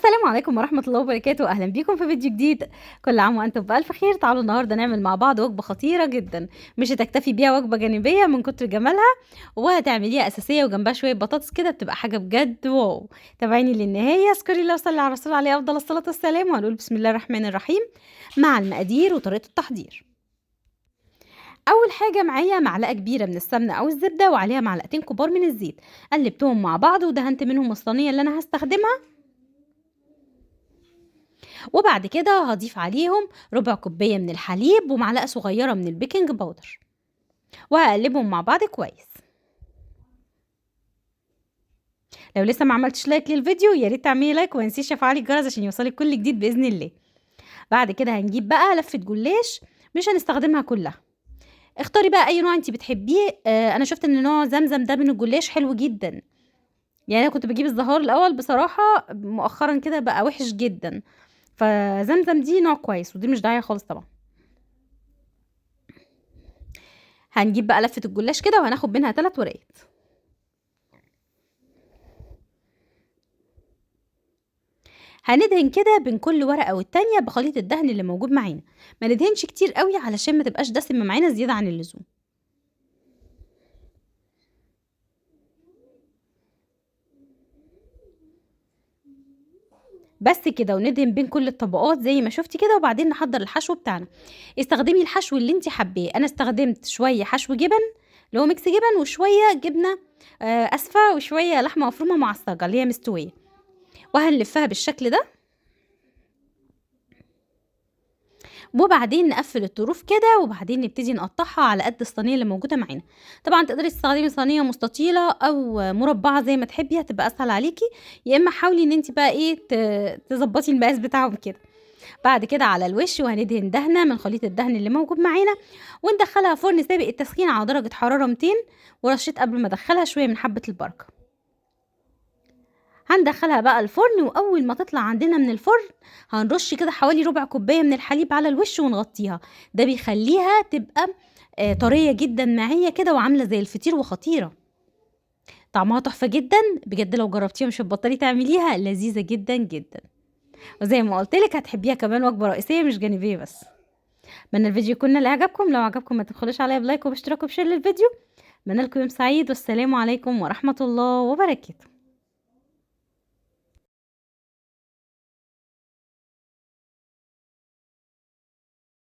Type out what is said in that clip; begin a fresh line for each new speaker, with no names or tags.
السلام عليكم ورحمة الله وبركاته، أهلا بيكم في فيديو جديد. كل عام وأنتم بألف خير. تعالوا النهاردة نعمل مع بعض وجبة خطيرة جدا، مش هتكتفي بيها وجبة جانبية من كتر جمالها، وهتعمليها أساسية وجنبها شوية بطاطس كده بتبقى حاجة بجد واو. تابعيني للنهاية، اذكري الله وصلي على الرسول عليه أفضل الصلاة والسلام، وهنقول بسم الله الرحمن الرحيم مع المقادير وطريقة التحضير. أول حاجة معايا معلقة كبيرة من السمنة أو الزبدة وعليها معلقتين كبار من الزيت، قلبتهم مع بعض ودهنت منهم الصينية اللي أنا هستخدمها، وبعد كده هاضيف عليهم ربع كوباية من الحليب ومعلقة صغيرة من البيكنج باودر، وهقلبهم مع بعض كويس. لو لسه ما عملتش لايك للفيديو يا ريت تعملي لايك وما تنسيش تفعلي الجرس عشان يوصلك كل جديد باذن الله. بعد كده هنجيب بقى لفة جلاش، مش هنستخدمها كلها، اختاري بقى اي نوع انت بتحبيه. انا شفت ان نوع زمزم ده من الجلاش حلو جدا، يعني انا كنت بجيب الزهار الاول بصراحة، مؤخرا كده بقى وحش جدا، فزمزم دي نوع كويس ودي مش داعية خالص طبعا. هنجيب بقى لفة الجلاش كده وهناخد منها 3 ورقات. هندهن كده بين كل ورقة والتانية بخليط الدهن اللي موجود معانا، ما ندهنش كتير قوي علشان ما تبقاش دسمة معانا زيادة عن اللزوم. بس كده، وندهن بين كل الطبقات زي ما شفتي كده، وبعدين نحضر الحشو بتاعنا. استخدمي الحشو اللي انت حباه، انا استخدمت شوية حشو جبن اللي هو ميكس جبن، وشوية جبنة اسفة، وشوية لحمة مفرومة معصجة اللي هي مستوية، وهنلفها بالشكل ده، وبعدين نقفل الطروف كده، وبعدين نبتدي نقطعها على قد الصينيه اللي موجوده معانا. طبعا تقدري تستخدمي صينيه مستطيله او مربعه زي ما تحبي، هتبقى اسهل عليكي، يا اما حاولي ان انت بقى ايه تظبطي المقاس بتاعهم كده. بعد كده على الوش وهندهن دهنه من خليط الدهن اللي موجود معانا، وندخلها فرن سابق التسخين على درجه حراره 200، ورشيت قبل ما ادخلها شويه من حبه البركه. هندخلها بقى الفرن، واول ما تطلع عندنا من الفرن هنرش كده حوالي ربع كوبايه من الحليب على الوش ونغطيها، ده بيخليها تبقى طريه جدا معايا كده وعامله زي الفطير وخطيره. طعمها تحفه جدا بجد، لو جربتيها مش هتبطلي تعمليها، لذيذه جدا جدا، وزي ما قلت لك هتحبيها كمان وجبه رئيسيه مش جانبيه بس. اتمنى الفيديو يكون اللي عجبكم، لو عجبكم ما تبخلوش عليا بلايك وباشتراك وبشير للفيديو. اتمنى لكم يوم سعيد، والسلام عليكم ورحمه الله وبركاته.